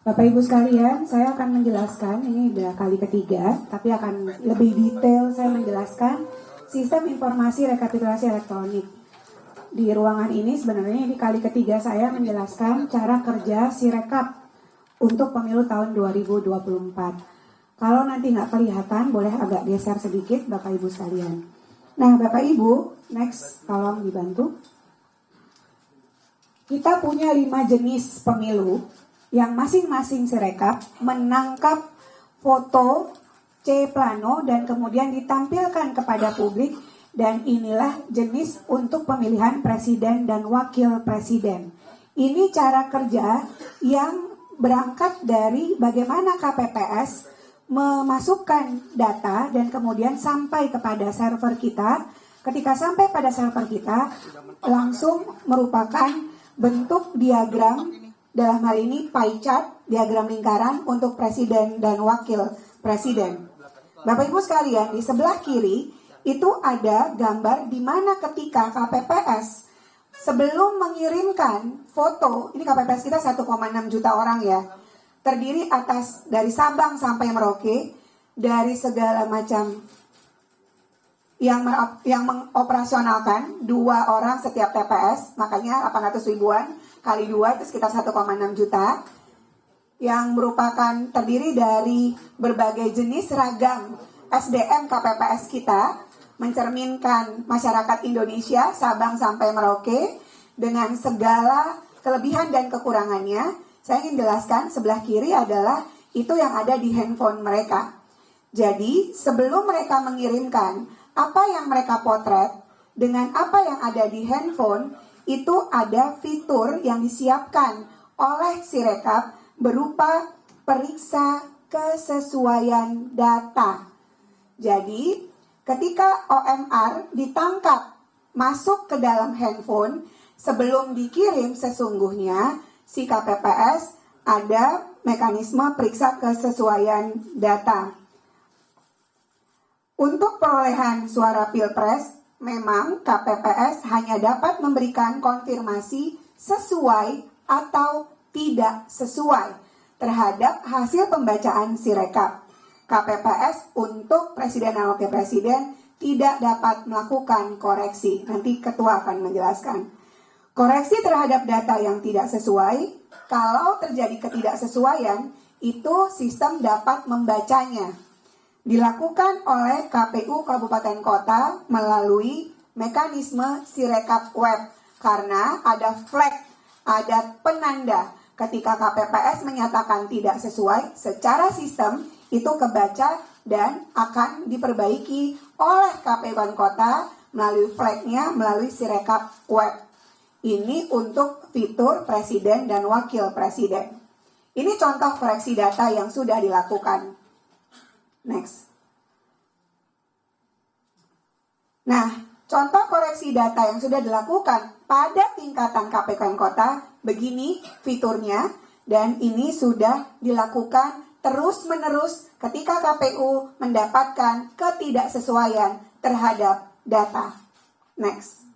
Bapak Ibu sekalian, saya akan menjelaskan, ini udah kali ketiga, tapi akan lebih detail saya menjelaskan sistem informasi rekapitulasi elektronik. Di ruangan ini sebenarnya ini kali ketiga saya menjelaskan cara kerja Sirekap untuk pemilu tahun 2024. Kalau nanti nggak kelihatan, boleh agak geser sedikit Bapak Ibu sekalian. Nah Bapak Ibu, next tolong dibantu. Kita punya 5 jenis pemilu yang masing-masing Sirekap menangkap foto C plano dan kemudian ditampilkan kepada publik, dan inilah jenis untuk pemilihan presiden dan wakil presiden. Ini cara kerja yang berangkat dari bagaimana KPPS memasukkan data dan kemudian sampai kepada server kita. Ketika sampai pada server kita langsung merupakan bentuk diagram, dalam hal ini pie chart, diagram lingkaran untuk presiden dan wakil presiden. Bapak Ibu sekalian, di sebelah kiri itu ada gambar di mana ketika KPPS sebelum mengirimkan foto, ini KPPS kita 1,6 juta orang ya, terdiri atas dari Sabang sampai Merauke, dari segala macam yang mengoperasionalkan 2 orang setiap TPS, makanya 800 ribuan kali 2 itu sekitar 1,6 juta, yang merupakan terdiri dari berbagai jenis ragam SDM KPPS kita, mencerminkan masyarakat Indonesia Sabang sampai Merauke dengan segala kelebihan dan kekurangannya. Saya ingin jelaskan sebelah kiri adalah itu yang ada di handphone mereka. Jadi sebelum mereka mengirimkan apa yang mereka potret dengan apa yang ada di handphone, itu ada fitur yang disiapkan oleh Sirekap berupa periksa kesesuaian data. Jadi, ketika OMR ditangkap masuk ke dalam handphone, sebelum dikirim sesungguhnya si KPPS ada mekanisme periksa kesesuaian data. Untuk perolehan suara Pilpres, memang KPPS hanya dapat memberikan konfirmasi sesuai atau tidak sesuai terhadap hasil pembacaan Sirekap. KPPS untuk presiden dan wakil presiden tidak dapat melakukan koreksi. Nanti ketua akan menjelaskan. Koreksi terhadap data yang tidak sesuai, kalau terjadi ketidaksesuaian, itu sistem dapat membacanya. Dilakukan oleh KPU Kabupaten Kota melalui mekanisme Sirekap Web, karena ada flag, ada penanda ketika KPPS menyatakan tidak sesuai, secara sistem itu kebaca dan akan diperbaiki oleh KPU Kota melalui flagnya, melalui Sirekap Web. Ini untuk fitur presiden dan wakil presiden. Ini contoh koreksi data yang sudah dilakukan. Next. Nah, contoh koreksi data yang sudah dilakukan pada tingkatan KPU Kota, begini fiturnya, dan ini sudah dilakukan terus-menerus ketika KPU mendapatkan ketidaksesuaian terhadap data. Next.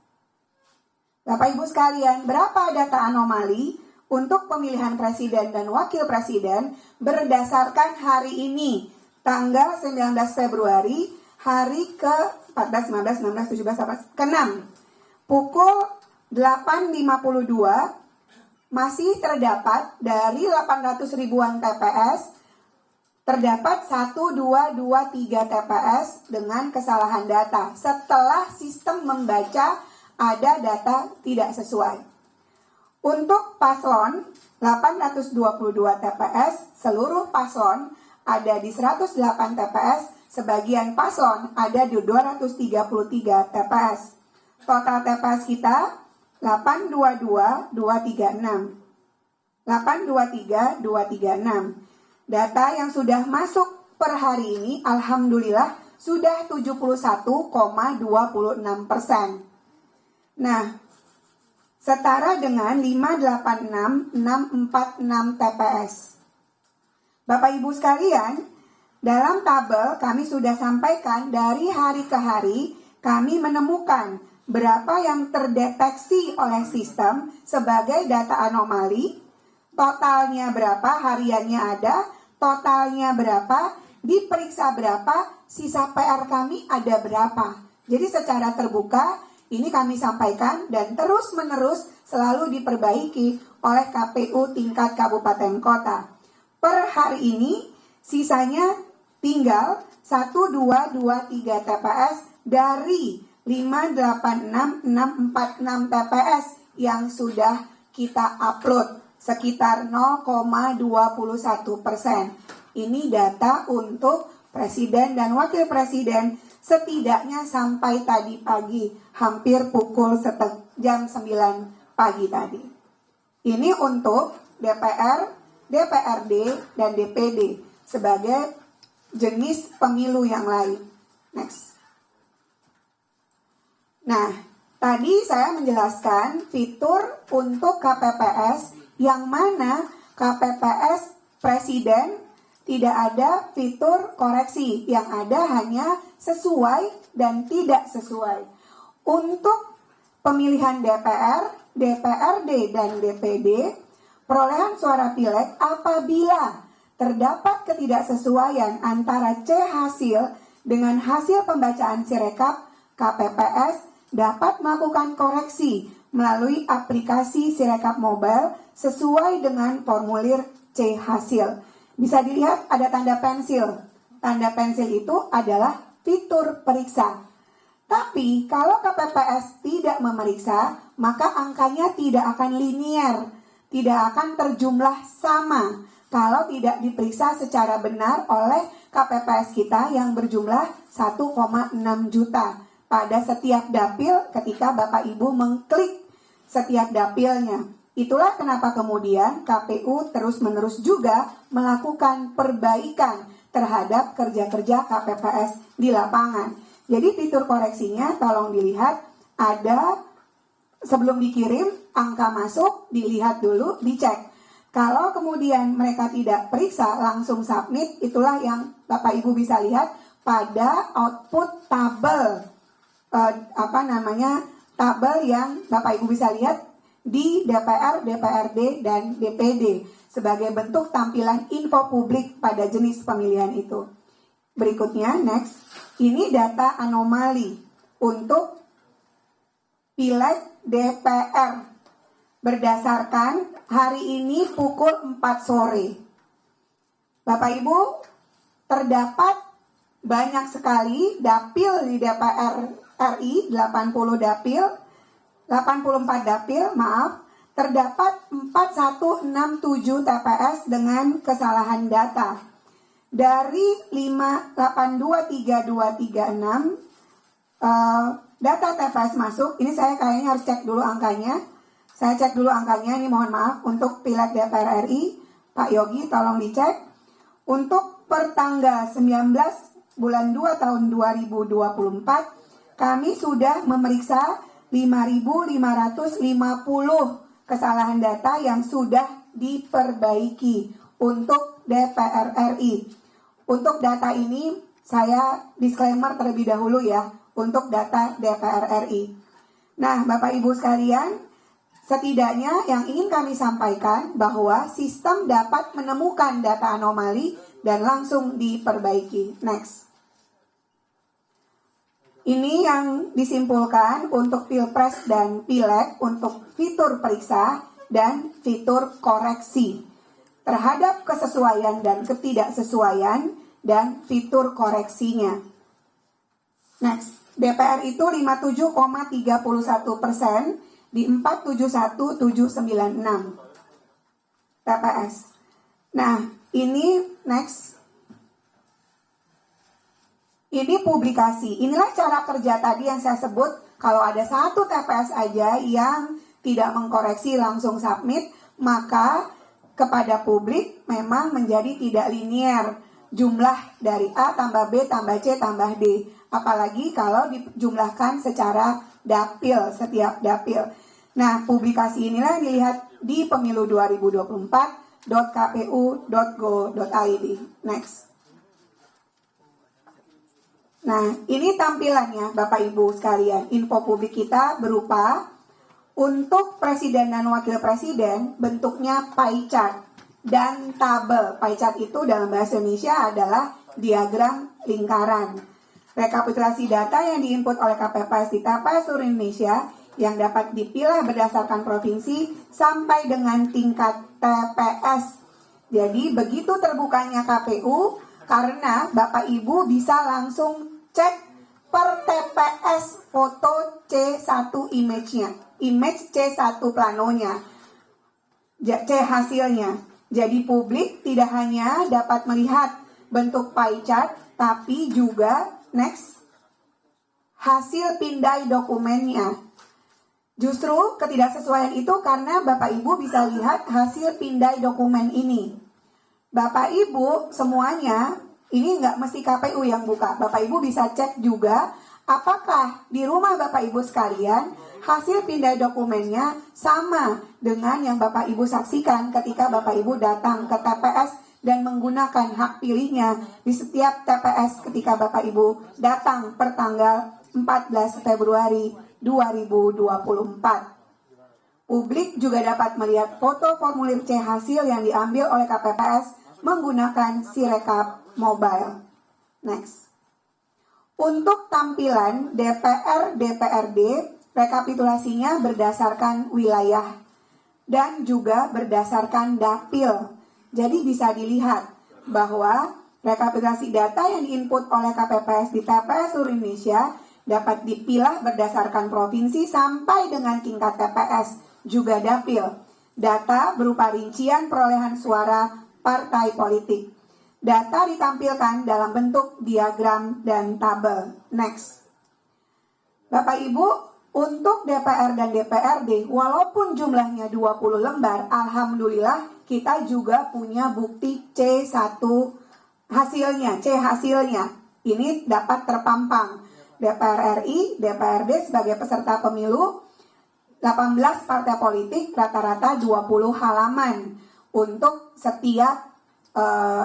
Bapak Ibu sekalian, berapa data anomali untuk pemilihan presiden dan wakil presiden berdasarkan hari ini, tanggal 19 Februari, hari ke 14, 15, 16, 17, 18, ke-6. Pukul 8.52 masih terdapat dari 800 ribuan TPS, terdapat 1, 2, 2, 3 TPS dengan kesalahan data. Setelah sistem membaca ada data tidak sesuai. Untuk paslon 822 TPS, seluruh paslon ada di 108 TPS, sebagian paslon ada di 233 TPS. Total TPS kita 822 236. 823 236. Data yang sudah masuk per hari ini alhamdulillah sudah 71,26%. Nah, setara dengan 586.646 TPS. Bapak Ibu sekalian, dalam tabel kami sudah sampaikan dari hari ke hari kami menemukan berapa yang terdeteksi oleh sistem sebagai data anomali, totalnya berapa, hariannya ada, totalnya berapa, diperiksa berapa, sisa PR kami ada berapa. Jadi secara terbuka ini kami sampaikan dan terus-menerus selalu diperbaiki oleh KPU tingkat kabupaten kota. Per hari ini sisanya tinggal 1, 2, 2, 3 TPS dari 586.646 TPS yang sudah kita upload, sekitar 0,21%. Ini data untuk presiden dan wakil presiden setidaknya sampai tadi pagi, hampir pukul jam 9 pagi tadi. Ini untuk DPR, DPRD, dan DPD sebagai jenis pemilu yang lain. Next. Nah, tadi saya menjelaskan fitur untuk KPPS yang mana KPPS presiden tidak ada fitur koreksi, yang ada hanya sesuai dan tidak sesuai. Untuk pemilihan DPR, DPRD, dan DPD, perolehan suara pileg apabila terdapat ketidaksesuaian antara C hasil dengan hasil pembacaan Sirekap, KPPS dapat melakukan koreksi melalui aplikasi Sirekap Mobile sesuai dengan formulir C hasil. Bisa dilihat ada tanda pensil. Tanda pensil itu adalah fitur periksa. Tapi kalau KPPS tidak memeriksa, maka angkanya tidak akan linier, tidak akan terjumlah sama kalau tidak diperiksa secara benar oleh KPPS kita yang berjumlah 1,6 juta pada setiap dapil ketika Bapak Ibu mengklik setiap dapilnya. Itulah kenapa kemudian KPU terus-menerus juga melakukan perbaikan terhadap kerja-kerja KPPS di lapangan. Jadi fitur koreksinya tolong dilihat, ada sebelum dikirim angka masuk, dilihat dulu, dicek. Kalau kemudian mereka tidak periksa langsung submit, itulah yang Bapak Ibu bisa lihat pada output tabel tabel yang Bapak Ibu bisa lihat di DPR, DPRD, dan DPD sebagai bentuk tampilan info publik pada jenis pemilihan itu. Berikutnya, next, ini data anomali untuk pileg DPR berdasarkan hari ini pukul 4 sore. Bapak Ibu, terdapat banyak sekali dapil di DPR RI, 84 dapil, terdapat 4167 TPS dengan kesalahan data. Dari 5823236 data TPS masuk, ini saya kayaknya harus cek dulu angkanya. Saya cek dulu angkanya, ini mohon maaf untuk pileg DPR RI, Pak Yogi tolong dicek. Untuk pertanggal 19 bulan 2 tahun 2024, kami sudah memeriksa 5.550 kesalahan data yang sudah diperbaiki untuk DPR RI. Untuk data ini saya disclaimer terlebih dahulu ya, untuk data DPR RI. Nah, Bapak Ibu sekalian, setidaknya yang ingin kami sampaikan bahwa sistem dapat menemukan data anomali dan langsung diperbaiki. Next. Ini yang disimpulkan untuk Pilpres dan Pileg untuk fitur periksa dan fitur koreksi terhadap kesesuaian dan ketidaksesuaian dan fitur koreksinya. Next, DPR itu 57,31% di 471796 TPS. Nah, ini next. Ini publikasi. Inilah cara kerja tadi yang saya sebut. Kalau ada satu TPS aja yang tidak mengkoreksi langsung submit, maka kepada publik memang menjadi tidak linier. Jumlah dari A tambah B tambah C tambah D. Apalagi kalau dijumlahkan secara dapil, setiap dapil. Nah, publikasi inilah yang dilihat di pemilu 2024.kpu.go.id. Next. Nah, ini tampilannya Bapak Ibu sekalian. Info publik kita berupa Untuk presiden dan wakil presiden bentuknya pie chart dan tabel. Pie chart itu dalam bahasa Indonesia adalah diagram lingkaran. Rekapitulasi data yang diinput oleh KPPS di TPS seluruh Indonesia yang dapat dipilah berdasarkan provinsi sampai dengan tingkat TPS. Jadi begitu terbukanya KPU, karena Bapak Ibu bisa langsung cek per TPS foto C1 image-nya, image C1 planonya, C hasilnya. Jadi publik tidak hanya dapat melihat bentuk pie chart, tapi juga next hasil pindai dokumennya. Justru ketidaksesuaian itu karena Bapak Ibu bisa lihat hasil pindai dokumen ini. Bapak Ibu semuanya, ini nggak mesti KPU yang buka. Bapak Ibu bisa cek juga apakah di rumah Bapak Ibu sekalian hasil pindai dokumennya sama dengan yang Bapak Ibu saksikan ketika Bapak Ibu datang ke TPS dan menggunakan hak pilihnya di setiap TPS ketika Bapak Ibu datang per tanggal 14 Februari 2024. Publik juga dapat melihat foto formulir C hasil yang diambil oleh KPPS menggunakan Sirekap mobile. Next. Untuk tampilan DPR DPRD, rekapitulasinya berdasarkan wilayah dan juga berdasarkan dapil. Jadi bisa dilihat bahwa rekapitulasi data yang diinput oleh KPPS di TPS seluruh Indonesia dapat dipilah berdasarkan provinsi sampai dengan tingkat TPS, juga dapil. Data berupa rincian perolehan suara partai politik. Data ditampilkan dalam bentuk diagram dan tabel. Next. Bapak Ibu, untuk DPR dan DPRD, walaupun jumlahnya 20 lembar, alhamdulillah kita juga punya bukti C1 hasilnya, C hasilnya. Ini dapat terpampang. DPR RI, DPRD sebagai peserta pemilu, 18 partai politik, rata-rata 20 halaman untuk setiap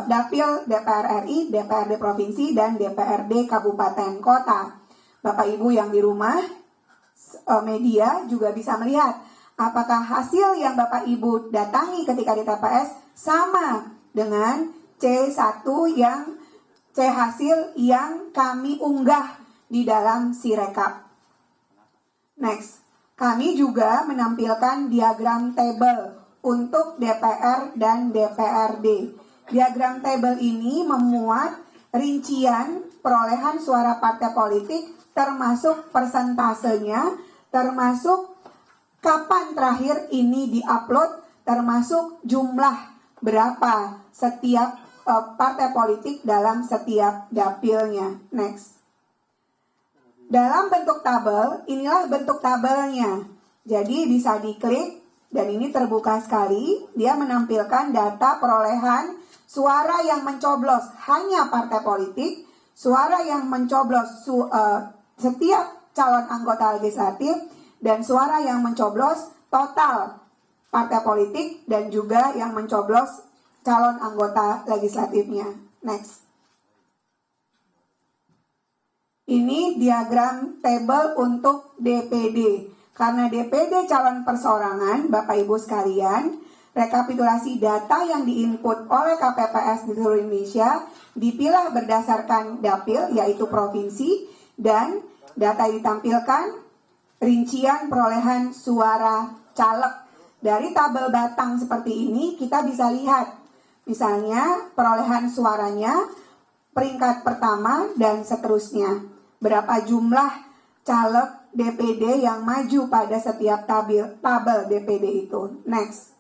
dapil DPR RI, DPRD provinsi, dan DPRD kabupaten kota. Bapak Ibu yang di rumah, media juga bisa melihat apakah hasil yang Bapak Ibu datangi ketika di TPS sama dengan C1 yang C hasil yang kami unggah di dalam Sirekap. Next, kami juga menampilkan diagram table untuk DPR dan DPRD. Diagram table ini memuat rincian perolehan suara partai politik termasuk persentasenya, termasuk kapan terakhir ini diupload, termasuk jumlah berapa setiap partai politik dalam setiap dapilnya. Next. Dalam bentuk tabel, inilah bentuk tabelnya. Jadi bisa diklik dan ini terbuka sekali. Dia menampilkan data perolehan suara yang mencoblos hanya partai politik, suara yang mencoblos setiap calon anggota legislatif, dan suara yang mencoblos total partai politik dan juga yang mencoblos calon anggota legislatifnya. Next. Ini diagram table untuk DPD. Karena DPD calon perseorangan, Bapak Ibu sekalian, rekapitulasi data yang diinput oleh KPPS di seluruh Indonesia dipilah berdasarkan dapil, yaitu provinsi, dan data ditampilkan rincian perolehan suara caleg. Dari tabel batang seperti ini kita bisa lihat, misalnya perolehan suaranya, peringkat pertama, dan seterusnya. Berapa jumlah caleg DPD yang maju pada setiap tabel DPD itu. Next.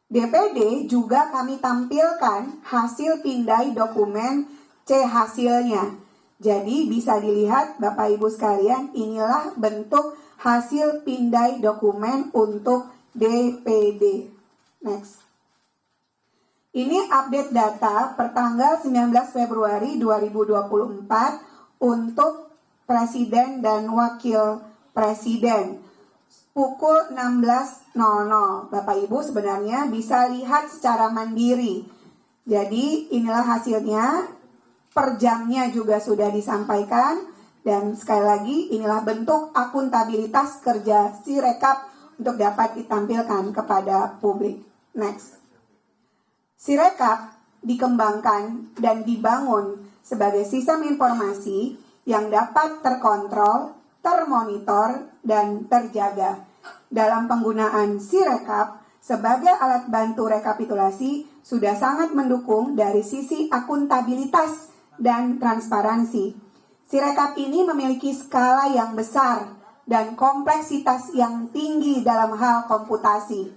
DPD juga kami tampilkan hasil pindai dokumen C hasilnya. Jadi bisa dilihat Bapak Ibu sekalian, inilah bentuk hasil pindai dokumen untuk DPD. Next. Ini update data per tanggal 19 Februari 2024 untuk Presiden dan Wakil Presiden. Pukul 16.00. Bapak Ibu sebenarnya bisa lihat secara mandiri. Jadi inilah hasilnya. Per jamnya juga sudah disampaikan. Dan sekali lagi inilah bentuk akuntabilitas kerja Sirekap untuk dapat ditampilkan kepada publik. Next. Sirekap dikembangkan dan dibangun sebagai sistem informasi yang dapat terkontrol, termonitor, dan terjaga. Dalam penggunaan Sirekap sebagai alat bantu rekapitulasi sudah sangat mendukung dari sisi akuntabilitas dan transparansi. Sirekap ini memiliki skala yang besar dan kompleksitas yang tinggi dalam hal komputasi.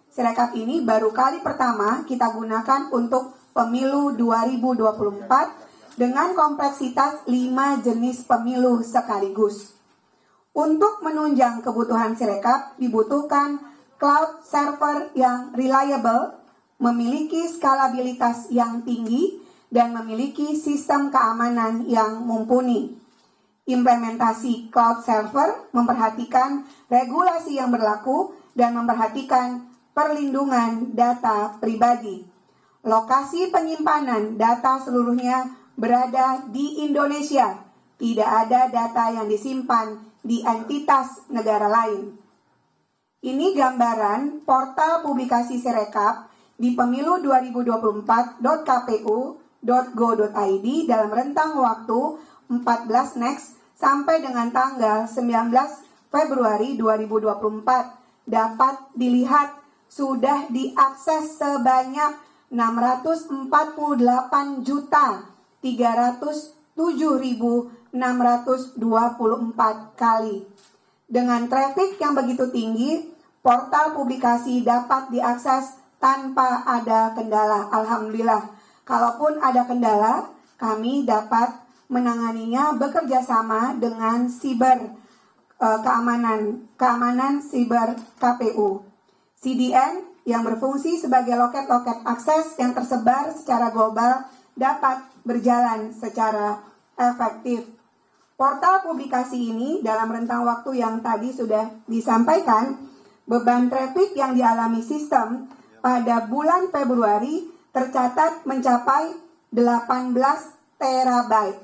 Sirekap ini baru kali pertama kita gunakan untuk pemilu 2024 dengan kompleksitas 5 jenis pemilu sekaligus. Untuk menunjang kebutuhan Sirekap dibutuhkan cloud server yang reliable, memiliki skalabilitas yang tinggi, dan memiliki sistem keamanan yang mumpuni. Implementasi cloud server memperhatikan regulasi yang berlaku dan memperhatikan perlindungan data pribadi. Lokasi penyimpanan data seluruhnya berada di Indonesia. Tidak ada data yang disimpan di entitas negara lain. Ini gambaran portal publikasi Sirekap di pemilu 2024.kpu.go.id dalam rentang waktu 14 Next sampai dengan tanggal 19 Februari 2024 dapat dilihat sudah diakses sebanyak 604.307.624 kali. Dengan traffic yang begitu tinggi, portal publikasi dapat diakses tanpa ada kendala. Alhamdulillah. Kalaupun ada kendala, kami dapat menanganinya bekerja sama dengan keamanan siber KPU. CDN yang berfungsi sebagai loket-loket akses yang tersebar secara global dapat berjalan secara efektif. Portal publikasi ini dalam rentang waktu yang tadi sudah disampaikan, beban traffic yang dialami sistem pada bulan Februari tercatat mencapai 18 terabyte.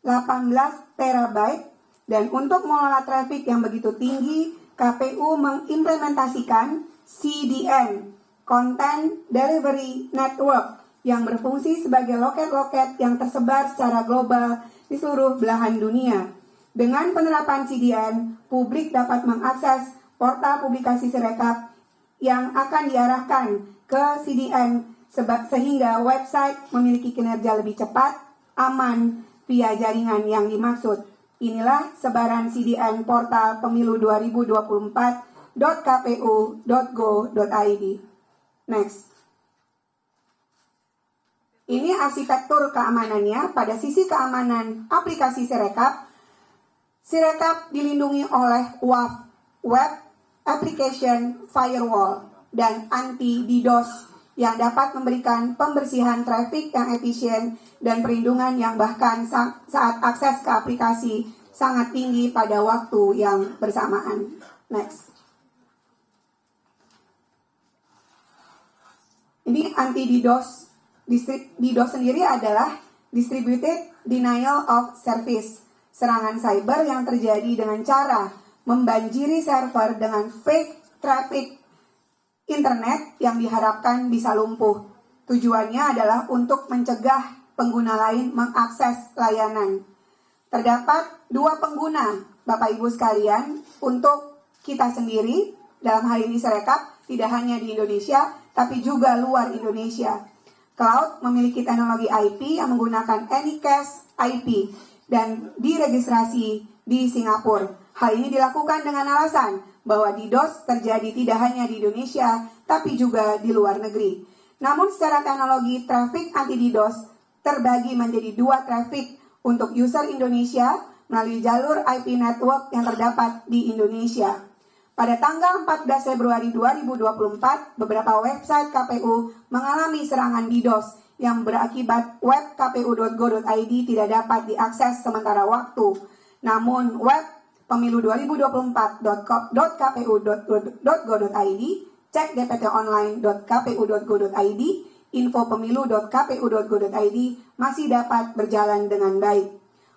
18 terabyte, dan untuk mengelola traffic yang begitu tinggi, KPU mengimplementasikan CDN, Content Delivery Network, yang berfungsi sebagai loket-loket yang tersebar secara global di seluruh belahan dunia. Dengan penerapan CDN, publik dapat mengakses portal publikasi Sirekap yang akan diarahkan ke CDN sehingga website memiliki kinerja lebih cepat, aman, via jaringan yang dimaksud. Inilah sebaran CDN portal pemilu 2024.kpu.go.id. Next. Ini arsitektur keamanannya. Pada sisi keamanan aplikasi Sirekap, Sirekap dilindungi oleh WAF, Web Application Firewall, dan anti-DDoS yang dapat memberikan pembersihan traffic yang efisien dan perlindungan yang bahkan saat akses ke aplikasi sangat tinggi pada waktu yang bersamaan. Next. Ini anti-DDoS. DDoS sendiri adalah Distributed Denial of Service, serangan cyber yang terjadi dengan cara membanjiri server dengan fake traffic internet yang diharapkan bisa lumpuh. Tujuannya adalah untuk mencegah pengguna lain mengakses layanan. Terdapat dua pengguna, Bapak Ibu sekalian, untuk kita sendiri, dalam hal ini Sirekap, tidak hanya di Indonesia, tapi juga luar Indonesia. Cloud memiliki teknologi IP yang menggunakan Anycast IP dan diregistrasi di Singapura. Hal ini dilakukan dengan alasan bahwa DDoS terjadi tidak hanya di Indonesia, tapi juga di luar negeri. Namun secara teknologi, traffic anti-DDoS terbagi menjadi dua traffic untuk user Indonesia melalui jalur IP network yang terdapat di Indonesia. Pada tanggal 14 Februari 2024, beberapa website KPU mengalami serangan DDoS yang berakibat web kpu.go.id tidak dapat diakses sementara waktu. Namun web pemilu 2024.kpu.go.id, cekdptonline.kpu.go.id, infopemilu.kpu.go.id masih dapat berjalan dengan baik.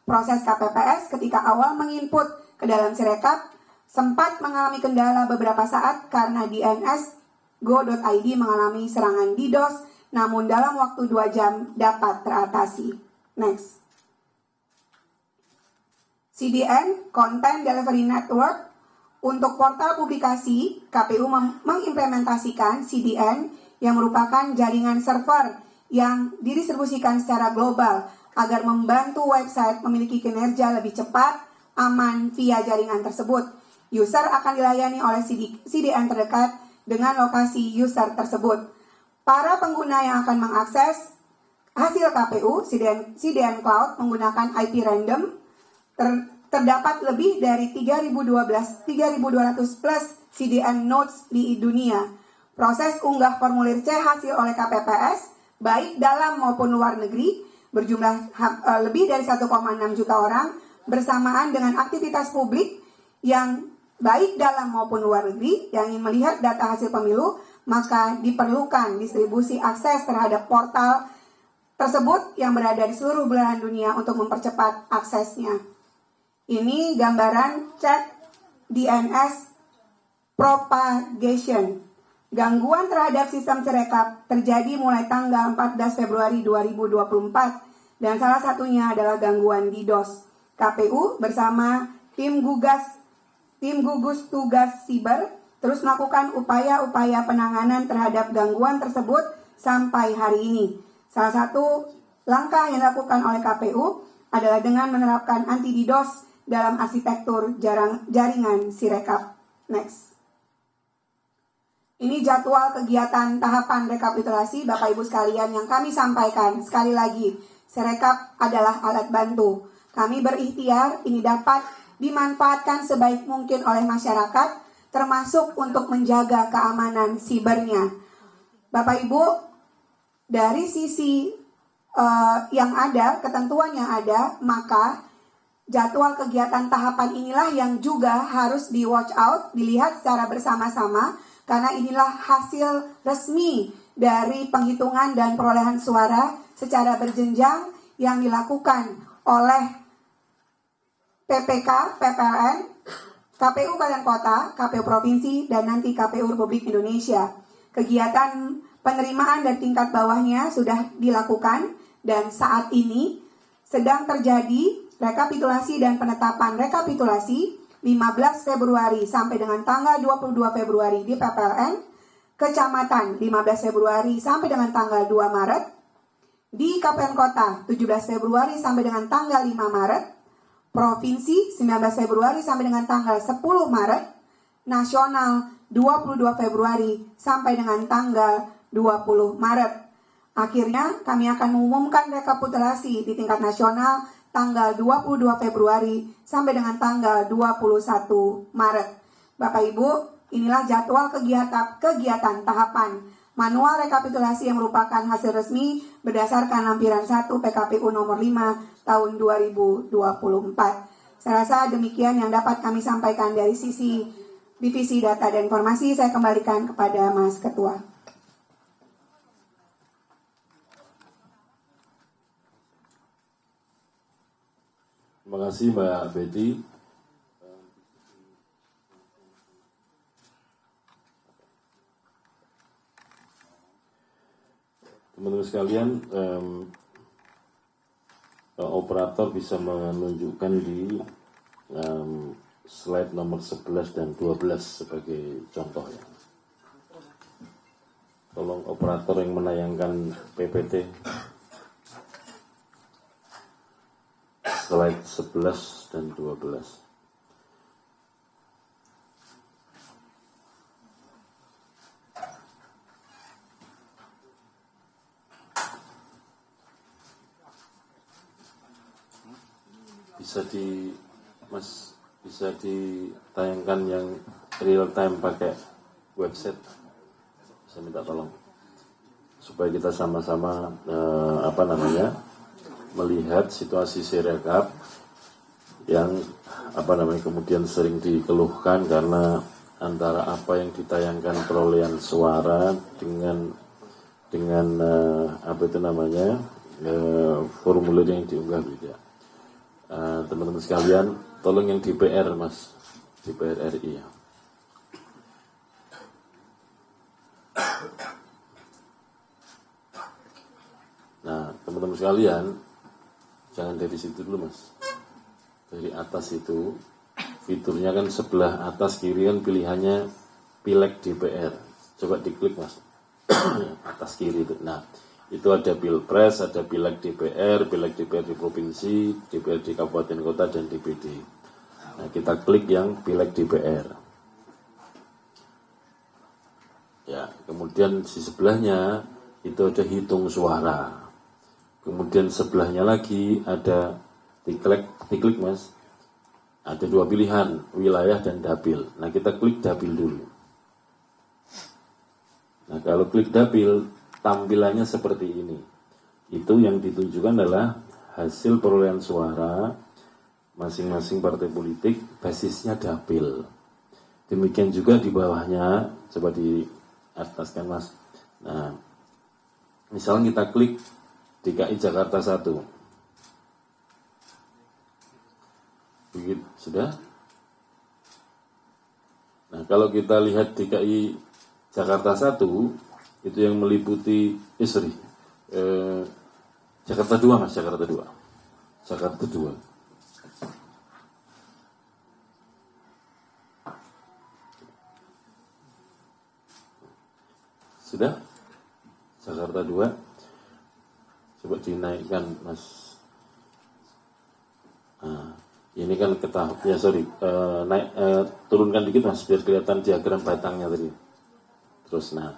Proses KPPS ketika awal menginput ke dalam Sirekap sempat mengalami kendala beberapa saat karena DNS.go.id mengalami serangan DDoS, namun dalam waktu 2 jam dapat teratasi. Next. CDN, Content Delivery Network. Untuk portal publikasi, KPU mengimplementasikan CDN yang merupakan jaringan server yang didistribusikan secara global agar membantu website memiliki kinerja lebih cepat, aman via jaringan tersebut. User akan dilayani oleh CDN terdekat dengan lokasi user tersebut. Para pengguna yang akan mengakses hasil KPU, CDN Cloud menggunakan IP random, terdapat lebih dari 3.200 plus CDN nodes di dunia. Proses unggah formulir C hasil oleh KPPS, baik dalam maupun luar negeri, berjumlah lebih dari 1,6 juta orang, bersamaan dengan aktivitas publik yang baik dalam maupun luar negeri yang ingin melihat data hasil pemilu, maka diperlukan distribusi akses terhadap portal tersebut yang berada di seluruh belahan dunia untuk mempercepat aksesnya. Ini gambaran cek DNS propagation. Gangguan terhadap sistem Sirekap terjadi mulai tanggal 14 Februari 2024 dan salah satunya adalah gangguan DDoS. KPU bersama tim gugus tugas siber terus melakukan upaya-upaya penanganan terhadap gangguan tersebut sampai hari ini. Salah satu langkah yang dilakukan oleh KPU adalah dengan menerapkan anti DDoS dalam arsitektur jaringan Sirekap. Next. Ini jadwal kegiatan tahapan rekapitulasi Bapak Ibu sekalian yang kami sampaikan. Sekali lagi, Sirekap adalah alat bantu. Kami berikhtiar ini dapat dimanfaatkan sebaik mungkin oleh masyarakat, termasuk untuk menjaga keamanan sibernya. Bapak Ibu, dari sisi yang ada, ketentuan yang ada, maka jadwal kegiatan tahapan inilah yang juga harus di watch out, dilihat secara bersama-sama, karena inilah hasil resmi dari penghitungan dan perolehan suara secara berjenjang yang dilakukan oleh PPK, PPLN, KPU Kabupaten Kota, KPU Provinsi, dan nanti KPU Republik Indonesia. Kegiatan penerimaan dari tingkat bawahnya sudah dilakukan dan saat ini sedang terjadi rekapitulasi dan penetapan rekapitulasi 15 Februari sampai dengan tanggal 22 Februari di PPLN, Kecamatan 15 Februari sampai dengan tanggal 2 Maret, di Kabupaten Kota 17 Februari sampai dengan tanggal 5 Maret, Provinsi 19 Februari sampai dengan tanggal 10 Maret, Nasional 22 Februari sampai dengan tanggal 20 Maret. Akhirnya kami akan mengumumkan rekapitulasi di tingkat nasional tanggal 22 Februari sampai dengan tanggal 21 Maret. Bapak Ibu, inilah jadwal kegiatan tahapan manual rekapitulasi yang merupakan hasil resmi berdasarkan lampiran 1 PKPU nomor 5 tahun 2024. Saya rasa demikian yang dapat kami sampaikan dari sisi Divisi Data dan Informasi. Saya kembalikan kepada Mas Ketua. Terima kasih Mbak Betty. Teman-teman sekalian, operator bisa menunjukkan di slide nomor 11 dan 12 sebagai contoh ya. Tolong operator yang menayangkan PPT slide 11 dan 12. Bisa ditayangkan yang real time pakai website. Saya minta tolong supaya kita sama-sama melihat situasi Sirekap yang kemudian sering dikeluhkan karena antara apa yang ditayangkan perolehan suara dengan formulir yang diunggah beda. Teman-teman sekalian, tolong yang DPR Mas, DPR RI ya. Nah, teman-teman sekalian, jangan dari situ dulu mas. Dari atas itu, fiturnya kan sebelah atas kiri kan pilihannya pileg DPR. Coba diklik mas, atas kiri itu. Nah, itu ada pilpres, ada pileg DPR di provinsi, DPR di kabupaten kota dan DPD. Nah, kita klik yang pileg DPR. Ya, kemudian di sebelahnya itu ada hitung suara. Kemudian sebelahnya lagi ada diklik mas, ada dua pilihan, wilayah dan dapil. Nah, kita klik dapil dulu. Nah, kalau klik dapil, tampilannya seperti ini. Itu yang ditunjukkan adalah hasil perolehan suara masing-masing partai politik, basisnya dapil. Demikian juga di bawahnya, coba di atas kan mas. Nah, misalnya kita klik DKI Jakarta 1. Begitu, sudah? Nah, kalau kita lihat DKI Jakarta 1, itu yang meliputi, Jakarta 2 mas, Jakarta 2. Jakarta 2. Sudah? Jakarta 2. Coba dinaikkan mas. Nah, ini kan turunkan dikit mas biar kelihatan diagram batangnya tadi. Terus nah,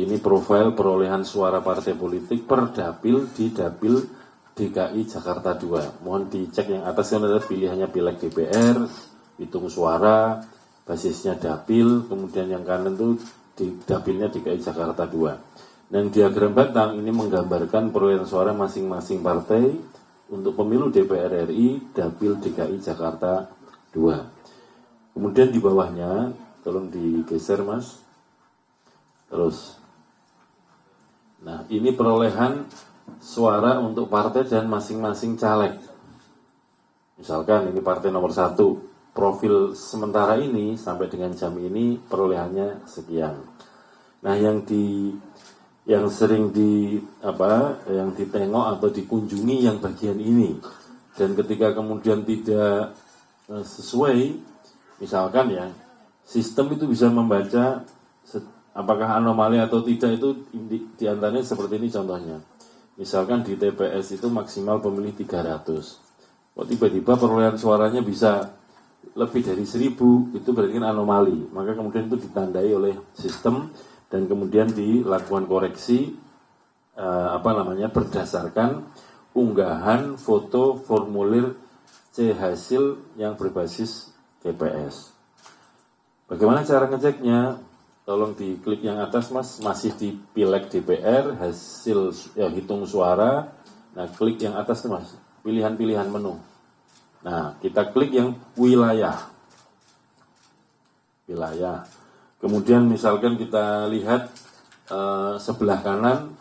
ini profil perolehan suara partai politik per dapil di dapil DKI Jakarta 2. Mohon dicek yang atas kan ada pilihannya pileg DPR, hitung suara, basisnya dapil, kemudian yang kanan itu di dapilnya DKI Jakarta 2. Dan diagram batang ini menggambarkan perolehan suara masing-masing partai untuk pemilu DPR RI, dapil DKI Jakarta 2. Kemudian di bawahnya, tolong digeser mas. Terus. Nah, ini perolehan suara untuk partai dan masing-masing caleg. Misalkan ini partai nomor 1, profil sementara ini sampai dengan jam ini perolehannya sekian. Nah, yang sering yang ditengok atau dikunjungi yang bagian ini, dan ketika kemudian tidak sesuai, misalkan ya, sistem itu bisa membaca apakah anomali atau tidak, itu diantaranya seperti ini contohnya. Misalkan di TPS itu maksimal pemilih 300, kok tiba-tiba perolehan suaranya bisa lebih dari 1000, itu berarti kan anomali. Maka kemudian itu ditandai oleh sistem dan kemudian dilakukan koreksi berdasarkan unggahan foto formulir C hasil yang berbasis TPS. Bagaimana cara ngeceknya? Tolong diklik yang atas mas, masih di pileg DPR, hasil hitung suara. Nah, klik yang atas mas, pilihan-pilihan menu. Nah, kita klik yang wilayah. Kemudian misalkan kita lihat sebelah kanan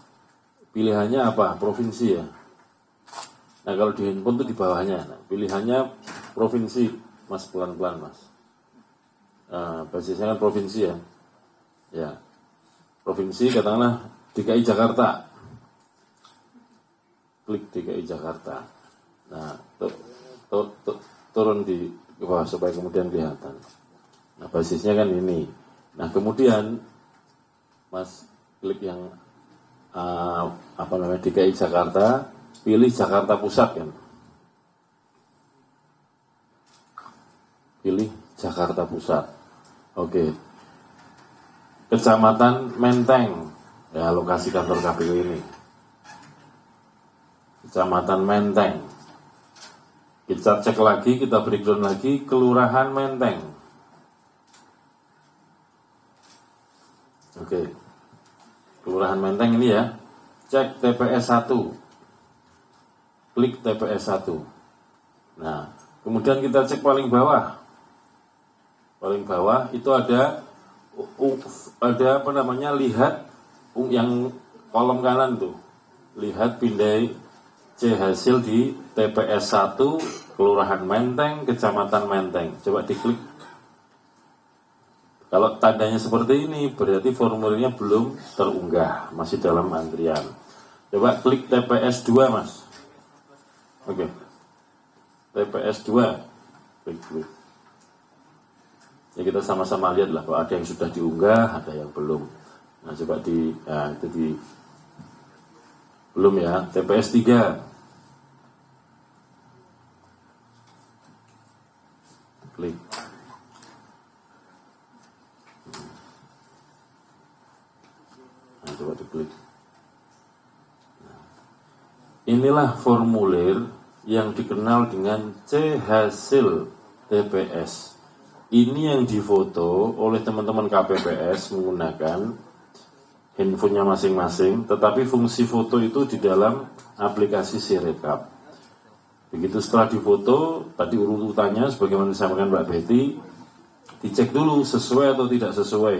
pilihannya apa? Provinsi ya. Nah, kalau di handphone itu di bawahnya. Nah, pilihannya provinsi, mas, pelan-pelan mas. Basisnya kan provinsi ya. Ya, provinsi katakanlah DKI Jakarta. Klik DKI Jakarta. Nah, turun di bawah supaya kemudian kelihatan. Nah, basisnya kan ini. Nah, kemudian mas klik yang DKI Jakarta, pilih Jakarta Pusat kan. Pilih Jakarta Pusat. Oke. Kecamatan Menteng, ya lokasi kantor KPU ini. Kecamatan Menteng. Kita cek lagi, kita breakdown lagi, Kelurahan Menteng. Oke. Kelurahan Menteng ini ya. Cek TPS 1. Klik TPS 1. Nah, kemudian kita cek paling bawah. Paling bawah itu ada lihat yang kolom kanan tuh. Lihat pindai C hasil di TPS 1 Kelurahan Menteng, Kecamatan Menteng. Coba diklik. Kalau tandanya seperti ini, berarti formulirnya belum terunggah, masih dalam antrian. Coba klik TPS 2, Mas. Oke. TPS 2. Klik. Ya kita sama-sama lihat lah, kalau ada yang sudah diunggah, ada yang belum. Nah, coba belum ya. TPS 3. Klik. Nah, coba diklik. Inilah formulir yang dikenal dengan C hasil TPS. Ini yang difoto oleh teman-teman KPPS menggunakan handphonenya masing-masing, tetapi fungsi foto itu di dalam aplikasi Sirekap. Begitu setelah difoto, tadi urutannya sebagaimana disampaikan Mbak Betty, dicek dulu sesuai atau tidak sesuai.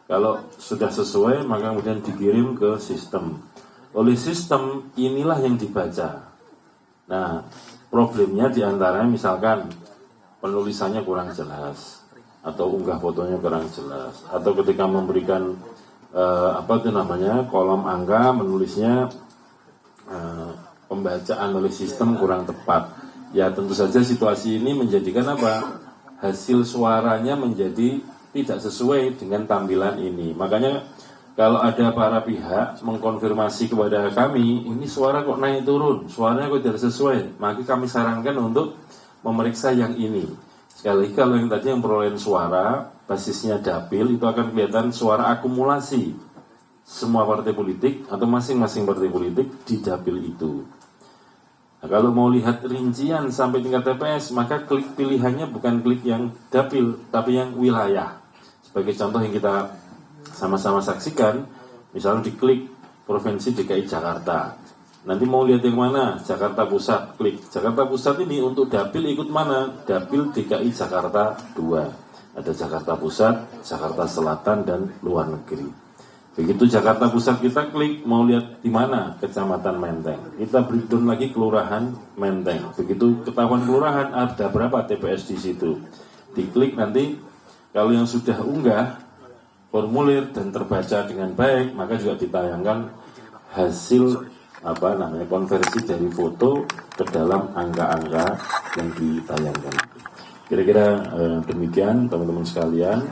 Kalau sudah sesuai, maka kemudian dikirim ke sistem. Oleh sistem, inilah yang dibaca. Nah, problemnya diantaranya misalkan penulisannya kurang jelas, atau unggah fotonya kurang jelas, atau ketika memberikan kolom angka menulisnya pembacaan oleh sistem kurang tepat. Ya tentu saja situasi ini menjadikan hasil suaranya menjadi tidak sesuai dengan tampilan ini. Makanya kalau ada para pihak mengkonfirmasi kepada kami, ini suara kok naik turun, suaranya kok tidak sesuai, maka kami sarankan untuk memeriksa yang ini. Sekali lagi, kalau yang tadi yang perolehan suara basisnya dapil, itu akan kelihatan suara akumulasi semua partai politik atau masing-masing partai politik di dapil itu. Nah, kalau mau lihat rincian sampai tingkat TPS, maka klik pilihannya bukan klik yang dapil, tapi yang wilayah. Sebagai contoh yang kita sama-sama saksikan, misalnya diklik Provinsi DKI Jakarta. Nanti mau lihat yang mana? Jakarta Pusat, klik. Jakarta Pusat ini untuk dapil ikut mana? Dapil DKI Jakarta 2. Ada Jakarta Pusat, Jakarta Selatan, dan luar negeri. Begitu Jakarta Pusat kita klik, mau lihat di mana? Kecamatan Menteng. Kita breakdown lagi Kelurahan Menteng. Begitu ketahuan kelurahan, ada berapa TPS di situ. Diklik nanti, kalau yang sudah unggah formulir dan terbaca dengan baik, maka juga ditayangkan hasil konversi dari foto ke dalam angka-angka yang ditayangkan. Kira-kira demikian teman-teman sekalian.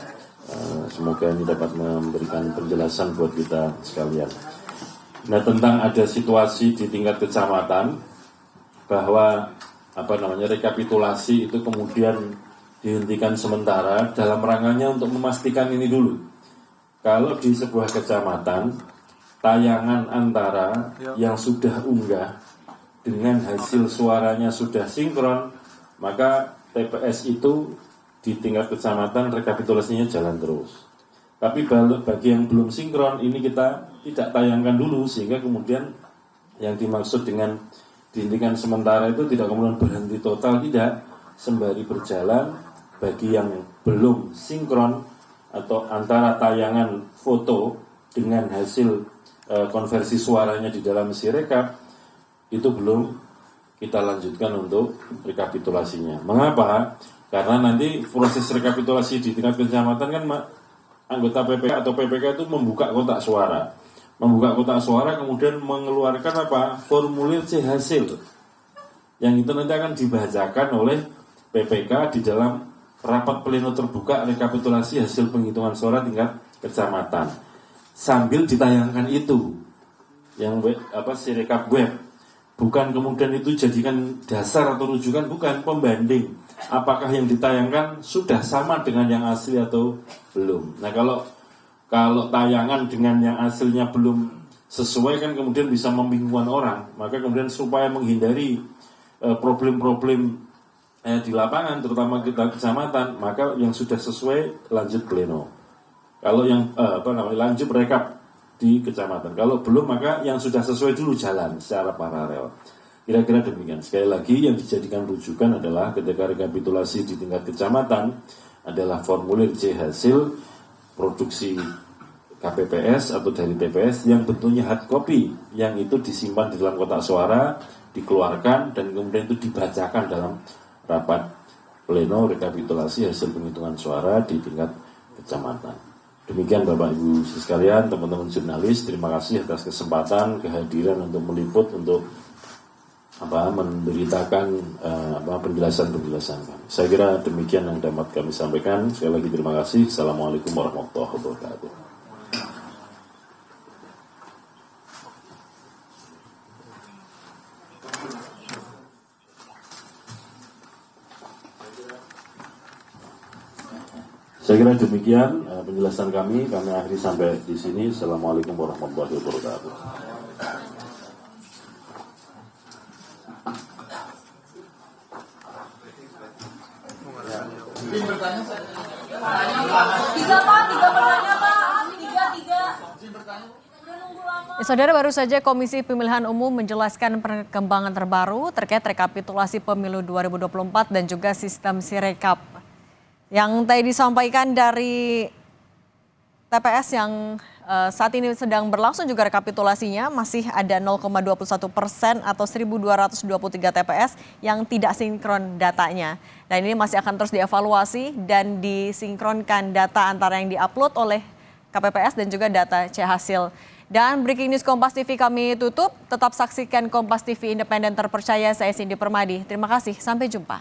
Semoga ini dapat memberikan penjelasan buat kita sekalian. Nah, tentang ada situasi di tingkat kecamatan bahwa rekapitulasi itu kemudian dihentikan sementara dalam rangkanya untuk memastikan ini dulu. Kalau di sebuah kecamatan tayangan antara yang sudah unggah dengan hasil suaranya sudah sinkron, maka TPS itu di tingkat kecamatan rekapitulasinya jalan terus. Tapi bagi yang belum sinkron, ini kita tidak tayangkan dulu, sehingga kemudian yang dimaksud dengan dihentikan sementara itu tidak kemudian berhenti total, tidak, sembari berjalan. Bagi yang belum sinkron atau antara tayangan foto dengan hasil konversi suaranya di dalam Sirekap, itu belum kita lanjutkan untuk rekapitulasinya. Mengapa? Karena nanti proses rekapitulasi di tingkat kecamatan kan anggota PPK atau PPK itu membuka kotak suara. Membuka kotak suara kemudian mengeluarkan formulir C hasil. Yang itu nanti akan dibacakan oleh PPK di dalam rapat pleno terbuka rekapitulasi hasil penghitungan suara tingkat kecamatan. Sambil ditayangkan itu yang Sirekap web. Bukan kemudian itu jadikan dasar atau rujukan, bukan, pembanding. Apakah yang ditayangkan sudah sama dengan yang asli atau belum. Nah, kalau tayangan dengan yang aslinya belum sesuai kan kemudian bisa membingungkan orang. Maka kemudian supaya menghindari problem-problem di lapangan, terutama kita kecamatan, maka yang sudah sesuai lanjut pleno. Kalau yang lanjut rekap di kecamatan. Kalau belum, maka yang sudah sesuai dulu jalan secara paralel. Kira-kira demikian. Sekali lagi yang dijadikan rujukan adalah ketika rekapitulasi di tingkat kecamatan adalah formulir C hasil produksi KPPS atau dari TPS yang bentuknya hard copy, yang itu disimpan di dalam kotak suara, dikeluarkan dan kemudian itu dibacakan dalam rapat pleno rekapitulasi hasil penghitungan suara di tingkat kecamatan. Demikian Bapak Ibu sekalian, teman-teman jurnalis, terima kasih atas kesempatan kehadiran untuk meliput, untuk memberitakan penjelasan-penjelasan kami. Saya kira demikian yang dapat kami sampaikan. Sekali lagi terima kasih. Assalamualaikum warahmatullahi wabarakatuh. Saya kira demikian penjelasan kami akhiri sampai di sini. Assalamualaikum warahmatullahi wabarakatuh. Saudara, baru saja Komisi Pemilihan Umum menjelaskan perkembangan terbaru terkait rekapitulasi pemilu 2024 dan juga sistem Sirekap. Yang tadi disampaikan dari TPS yang saat ini sedang berlangsung juga rekapitulasinya, masih ada 0,21% atau 1.223 TPS yang tidak sinkron datanya. Dan ini masih akan terus dievaluasi dan disinkronkan data antara yang diupload oleh KPPS dan juga data C-Hasil. Dan Breaking News Kompas TV kami tutup. Tetap saksikan Kompas TV independen terpercaya. Saya Cindy Permadi. Terima kasih. Sampai jumpa.